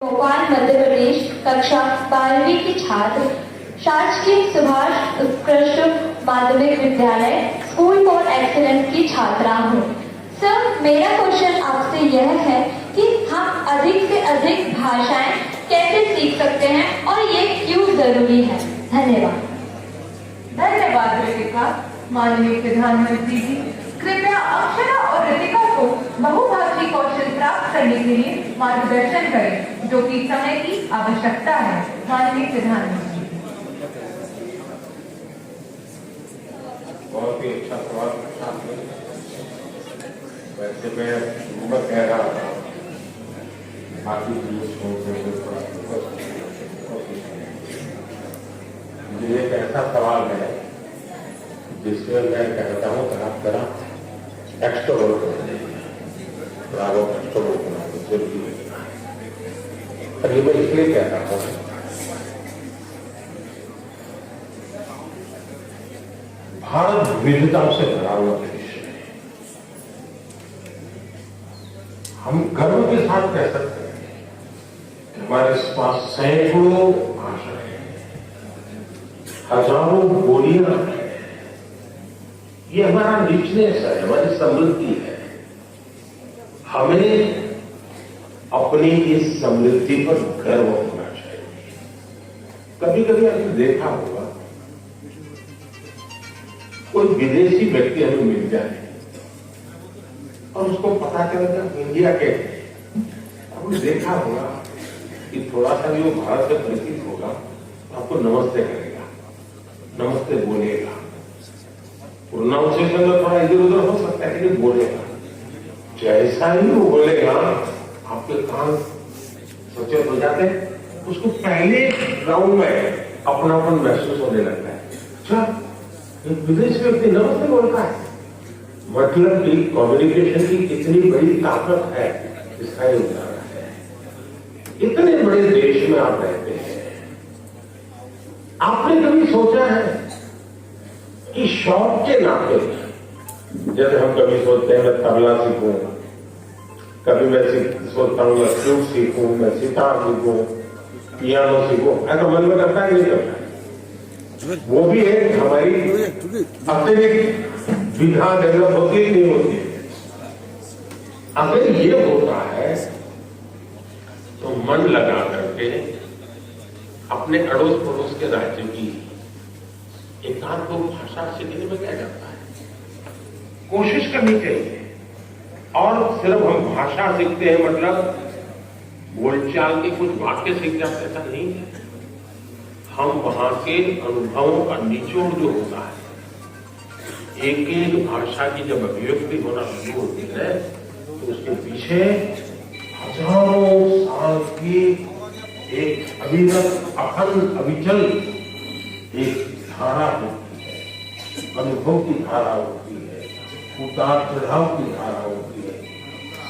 भोपाल मध्य प्रदेश कक्षा 12वीं की छात्र शासकीय सुभाष उत्कृष्ट माध्यमिक विद्यालय स्कूल फॉर एक्सीलेंस की छात्रा हूँ। सर, मेरा क्वेश्चन आपसे यह है कि हम अधिक से अधिक भाषाएं कैसे सीख सकते हैं और ये क्यों जरूरी है? धन्यवाद। धन्यवाद रितिका। माननीय प्रधानमंत्री जी, कृपया अक्षरा और रितिका को बहुभाषी कौशल प्राप्त करने के लिए मार्गदर्शन करें, जो कि समय की आवश्यकता है। माननीय प्रधानमंत्री। बहुत ही अच्छा सवाल पूछा। वैसे मैं कह रहा था बाकी मुझे एक ऐसा सवाल है जिसमें मैं कहता हूँ कि आप जरा एक्सट्रोवर्ट होना जरूरी है। और ये मैं इसलिए कह रहा हूँ, भारत विविधताओं से भरा हुआ देश है। हम गर्व के साथ कह सकते हैं कि हमारे पास सैकड़ों भाषाएं, हजारों बोलियां हैं। ये हमारा रिचनेस है, हमारी समृद्धि है। हमें अपनी इस समृद्धि पर गर्व होना चाहिए। कभी कभी आपने देखा होगा, कोई विदेशी व्यक्ति हमें मिल जाए और उसको पता चलेगा इंडिया के, आपने देखा होगा कि थोड़ा सा भी वो भारत से परिचित होगा तो आपको नमस्ते करेगा, नमस्ते बोलेगा। प्रोनाउंसिएशन में थोड़ा इधर उधर हो सकता है लेकिन बोलेगा। जैसा ही वो बोलेगा आपके कान सचेत हो जाते हैं। उसको पहले राउंड में अपनापन महसूस होने लगता है। अच्छा, एक विदेश व्यक्ति नमस्ते बोलता है, मतलब कि कम्युनिकेशन की कितनी बड़ी ताकत है, इसका ये उदाहरण है। इतने बड़े देश में आप रहते हैं, आपने कभी सोचा है कि शौक के नाते, जैसे हम कभी सोचते हैं मैं तबला सीखूं, कभी मैं सोचता हूं मैं फ्लूट सीखूं, मैं सितार सीखूं, पियानो सीखूं, ऐसा मन में करता है नहीं करता है। वो भी एक हमारी अतिरिक्त विधा डेवलप होती है नहीं होती है। अगर ये होता है तो मन लगा करके अपने अड़ोस पड़ोस के राज्य की एकांत को भाषा सीखने में क्या जाता है, कोशिश करनी चाहिए। और सिर्फ हम भाषा सीखते हैं मतलब बोलचाल के कुछ वाक्य सीख जाते, ऐसा नहीं है। हम वहां के अनुभवों का निचोड़ जो होता है, एक एक भाषा की जब अभिव्यक्ति होना शुरू होती है तो उसके पीछे हजारों साल की एक अविरत अखंड अविचल एक धारा होती है, अनुभव की धारा होती है, उतार चढ़ाव की धारा होती है,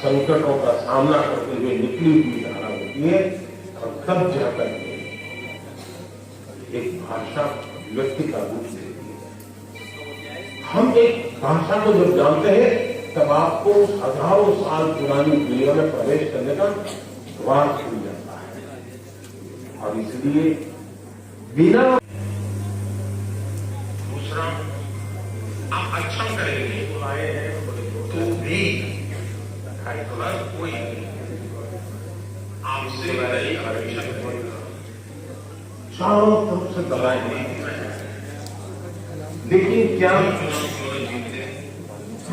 संकटों का सामना करते हुए निकली हुई धारा होती है। और तब जाकर एक भाषा व्यक्ति का रूप लेती है। हम एक भाषा को जब जानते हैं तब आपको हजारों साल पुरानी दुनिया में प्रवेश करने का द्वार खुल जाता है। और इसलिए बिना आप अच्छा करेंगे तो भी कोई आपसे चारों तरफ से दबाए नहीं। लेकिन क्या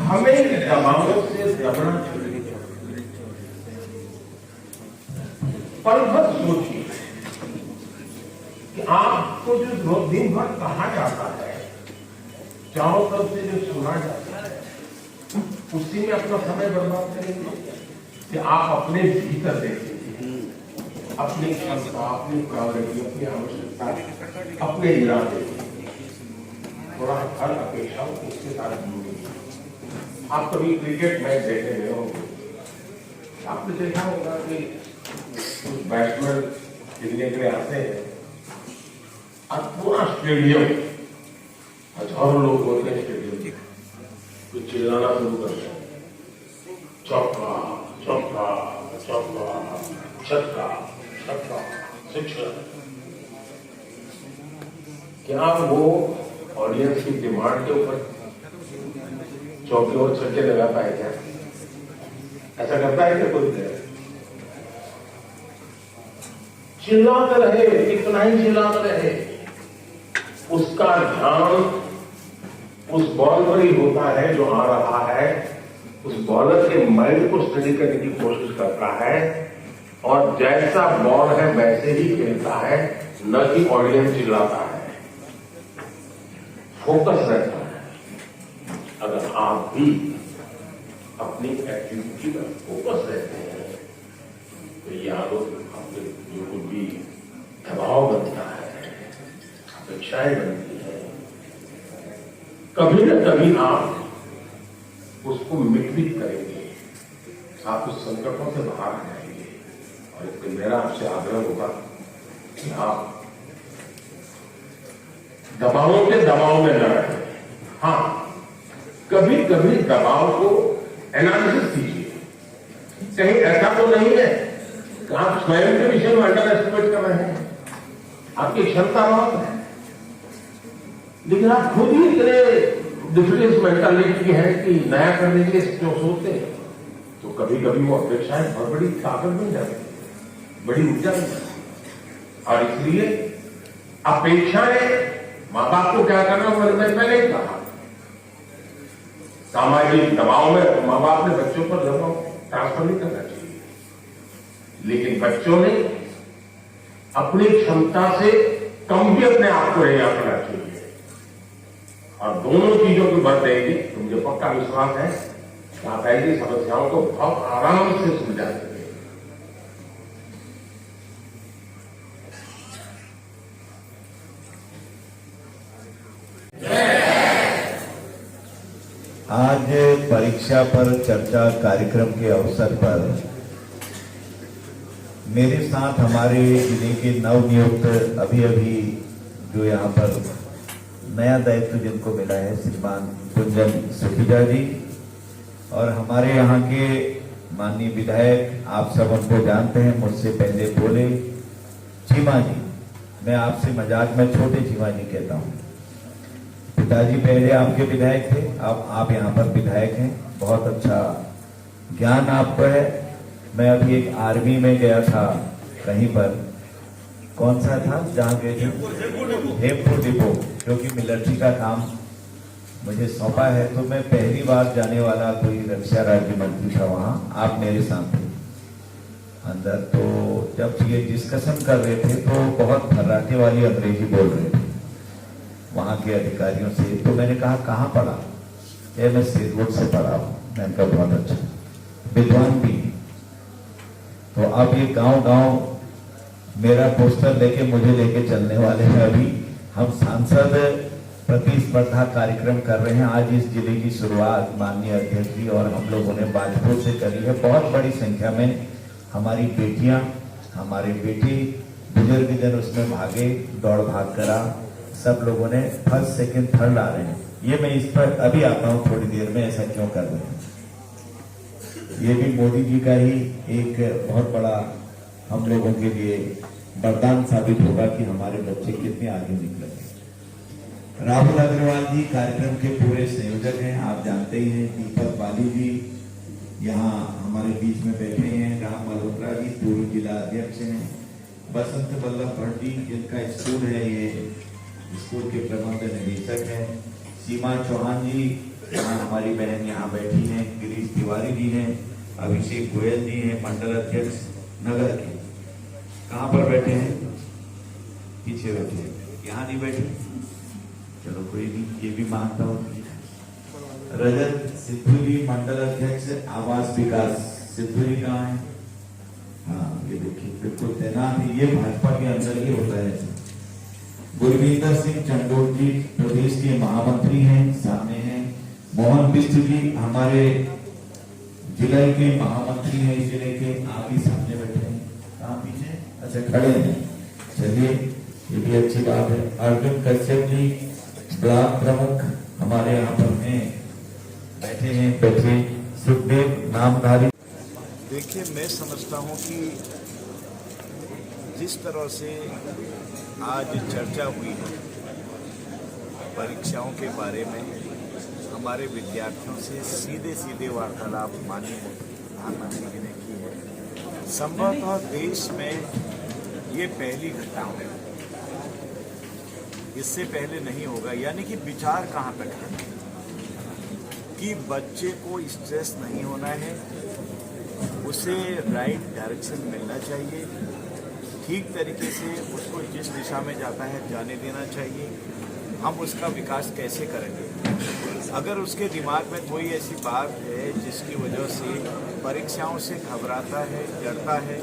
हमें दबावों से दबना चाहिए? पल भर सोचिए कि आपको जो दिन भर कहा जाता है, चारों तरफ से जो सुना जाता है, उसी में अपना समय बर्बाद करेंगे कि आप अपने भीतर देखेंगे अपनी क्षमता, अपनी प्रायोरिटी, अपनी आवश्यकता, अपने इरादे, थोड़ा हर अपेक्षा उसके साथ जुड़ेगी। आप कभी क्रिकेट मैच देखे गए होंगे, आपने देखा होगा कि कुछ बैट्समैन खेलने के लिए आते हैं और पूरा स्टेडियम, हजारों लोग होते हैं स्टेडियम में, तो चिल्लाना शुरू करते हैं, चौका चौका चौका छक्का, अच्छा, शिक्षक, क्या वो ऑडियंस की डिमांड के ऊपर चौकी और छक्के लगाता है क्या? ऐसा करता है क्या कोई प्लेयर? चिल्लाते रहे, इतना ही चिल्लाते रहे, उसका ध्यान उस बॉल पर ही होता है जो आ रहा है, उस बॉलर के माइंड को स्टडी करने की कोशिश करता है और जैसा बॉल है वैसे ही खेलता है, न कि ऑडियंस चिल्लाता है। फोकस रहता है। अगर आप भी अपनी एक्टिविटी पर फोकस रहते हैं तो यादों आपके जो कुछ भी दबाव बनता है, अपेक्षाएं बनती है, कभी न कभी आप उसको मिट करेंगे, आप उस संकटों से बाहर आ जाएंगे। और इसलिए मेरा आपसे आग्रह होगा कि आप दबावों के दबाव में न रहें। हाँ, कभी कभी दबाव को एनालिसिस कीजिए। कहीं ऐसा तो नहीं है कि आप स्वयं के विषय में अंडर एस्टिमेट कर रहे हैं। आपकी क्षमता बहुत है, लेकिन आप खुद ही इतने डिफरेंस मेंटालिटी है कि नया करने के लिए क्यों सोचते हैं, तो कभी कभी वो अपेक्षाएं बहुत बड़ी ताकत बन जाती है, बड़ी ऊर्जा बन जाती है। और इसलिए अपेक्षाएं माँ बाप को क्या करना, मैंने पहले ही कहा, सामाजिक दबाव में माँ बाप ने बच्चों पर दबाव ट्रांसफर नहीं करना चाहिए, लेकिन बच्चों ने अपनी क्षमता से कम भी अपने आप को नहीं आंकना चाहिए। और दोनों चीजों की बढ़ रहेगी तो मुझे पक्का विश्वास है कि आप ऐसी समस्याओं को बहुत आराम से सुलझा सकेंगे। आज परीक्षा पर चर्चा कार्यक्रम के अवसर पर मेरे साथ हमारे जिले के नवनियुक्त अभी जो यहाँ पर नया दायित्व जिनको मिला है श्रीमान कुंजन सुखीजा जी, और हमारे यहाँ के माननीय विधायक, आप सब उनको जानते हैं, मुझसे पहले बोले, चीमा जी। मैं आपसे मजाक में छोटे चीमा जी कहता हूँ। पिताजी पहले आपके विधायक थे, अब आप यहाँ पर विधायक हैं। बहुत अच्छा ज्ञान आपको है। मैं अभी एक आर्मी में गया था, कहीं पर, कौन सा था जहाँ गए थे, हेमपुर डिपो, जो कि मिलिट्री का काम मुझे सौंपा है। तो मैं पहली बार जाने वाला कोई रक्षा राज्य मंत्री था वहाँ, आप मेरे साथ थे अंदर। तो जब ये डिस्कशन कर रहे थे तो बहुत फर्राटे वाली अंग्रेजी बोल रहे थे वहां के अधिकारियों से। तो मैंने कहा कहाँ पढ़ा? मैं सिरपुर से पढ़ा हूँ। मैंने कहा बहुत अच्छा, विद्वान भी। तो अब ये गांव मेरा पोस्टर लेके मुझे लेके चलने वाले हैं। अभी हम सांसद प्रतिस्पर्धा कार्यक्रम कर रहे हैं। आज इस जिले की शुरुआत माननीय अध्यक्ष जी और हम लोगों ने बाजपुर से करी है। बहुत बड़ी संख्या में हमारी बेटियां, हमारे बेटे, बुजुर्ग जन उसमें भागे, दौड़ भाग करा। सब लोगों ने फर्स्ट, सेकंड, थर्ड आ रहे हैं। ये मैं इस पर अभी आता हूँ थोड़ी देर में, ऐसा क्यों कर रहे हैं। ये भी मोदी जी का ही एक बहुत बड़ा हम लोगों के लिए वरदान साबित होगा कि हमारे बच्चे कितने आगे निकले। राहुल अग्रवाल जी कार्यक्रम के पूरे संयोजक हैं, आप जानते ही हैं। दीपक बाली जी यहाँ हमारे बीच में बैठे हैं। राम मल्होत्रा जी पूर्व जिला अध्यक्ष हैं। बसंत वल्लभ भट्ट जी जिनका स्कूल है, ये स्कूल के प्रबंध निदेशक हैं। सीमा चौहान जी यहाँ हमारी बहन यहाँ बैठी हैं। गिरीश तिवारी जी हैं। अभिषेक गोयल जी हैं, मंडल अध्यक्ष नगर के। कहाँ पर बैठे हैं? पीछे बैठे हैं, यहाँ नहीं बैठे। चलो कोई नहीं, ये भी मानता हूँ। रजत सिद्धू जी मंडल अध्यक्ष आवास विकास, सिद्धू जी कहाँ है? हाँ ये देखिए बिल्कुल तैनात है। ये भाजपा के अंदर ही होता है। गुरविंदर सिंह चंडोल जी प्रदेश के महामंत्री हैं, सामने हैं। मोहन बिष्ट जी हमारे जिले के महामंत्री हैं, इस जिले के, आप ही सामने बैठे हैं। कहाँ पीछे? अच्छा खड़े हैं। चलिए ये भी अच्छी बात है। अर्जुन कश्यप जी ब्लॉक प्रमुख हमारे यहाँ पर हैं, बैठे हैं। बैठे सुखदेव नामधारी। देखिए, मैं समझता हूं कि जिस तरह से आज चर्चा हुई है परीक्षाओं के बारे में, हमारे विद्यार्थियों से सीधे सीधे वार्तालाप माननीय प्रधानमंत्री जी ने की है। संभवतः देश में ये पहली घटना है, इससे पहले नहीं होगा। यानी कि विचार कहाँ तक है कि बच्चे को स्ट्रेस नहीं होना है, उसे राइट डायरेक्शन मिलना चाहिए, ठीक तरीके से उसको जिस दिशा में जाता है जाने देना चाहिए। हम उसका विकास कैसे करेंगे? अगर उसके दिमाग में कोई ऐसी बात है जिसकी वजह से परीक्षाओं से घबराता है, डरता है,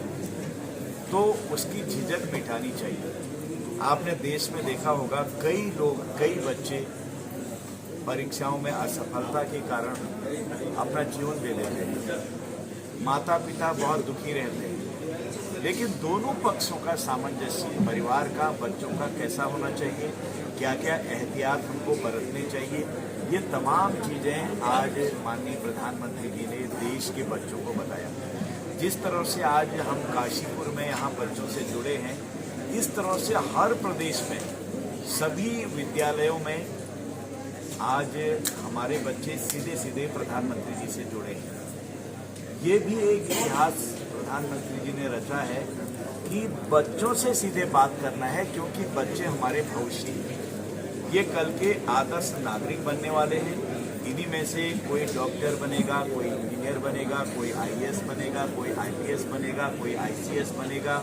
तो उसकी झिझक मिटानी चाहिए। आपने देश में देखा होगा कई लोग, कई बच्चे परीक्षाओं में असफलता के कारण अपना जीवन दे देते हैं। माता पिता बहुत दुखी रहते हैं, लेकिन दोनों पक्षों का सामंजस्य, परिवार का, बच्चों का कैसा होना चाहिए, क्या क्या एहतियात हमको बरतने चाहिए, ये तमाम चीज़ें आज माननीय प्रधानमंत्री जी ने देश के बच्चों को बताया। जिस तरह से आज हम काशीपुर में यहाँ बच्चों से जुड़े हैं, इस तरह से हर प्रदेश में सभी विद्यालयों में आज हमारे बच्चे सीधे सीधे प्रधानमंत्री जी से जुड़े हैं। ये भी एक इतिहास प्रधानमंत्री जी ने रचा है कि बच्चों से सीधे बात करना है, क्योंकि बच्चे हमारे भविष्य हैं। ये कल के आदर्श नागरिक बनने वाले हैं। इन्हीं में से कोई डॉक्टर बनेगा, कोई इंजीनियर बनेगा, कोई आईएएस बनेगा, कोई आईपीएस बनेगा, कोई आईसीएस बनेगा,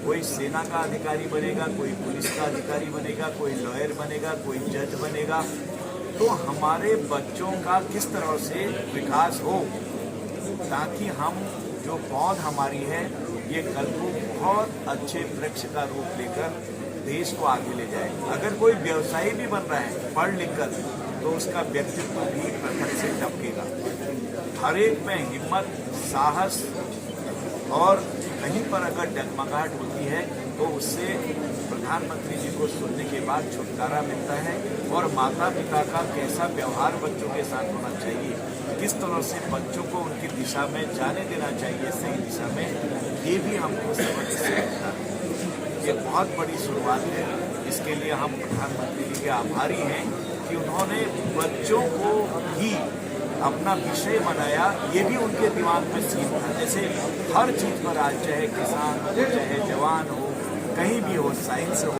कोई सेना का अधिकारी बनेगा, कोई पुलिस का अधिकारी बनेगा, कोई लॉयर बनेगा, कोई जज बनेगा। तो हमारे बच्चों का किस तरह से विकास हो, ताकि हम जो पौध हमारी है ये कल को बहुत अच्छे वृक्ष का रूप लेकर देश को आगे ले जाए। अगर कोई व्यवसायी भी बन रहा है पढ़ लिख कर, तो उसका व्यक्तित्व भी प्रखर से टपकेगा। हर एक में हिम्मत, साहस, और कहीं पर अगर डगमगाहट होती है तो उससे प्रधानमंत्री जी को सुनने के बाद छुटकारा मिलता है। और माता पिता का कैसा व्यवहार बच्चों के साथ होना चाहिए, किस तरह से बच्चों को उनकी दिशा में जाने देना चाहिए, सही दिशा में, ये भी हमको समझ से मिलता है। ये बहुत बड़ी शुरुआत है। इसके लिए हम प्रधानमंत्री जी के आभारी हैं कि उन्होंने बच्चों को ही अपना विषय बनाया। ये भी उनके दिमाग में सीन था। जैसे हर चीज़ पर आज, चाहे किसान हो, चाहे जवान हो, कहीं भी हो, साइंस हो,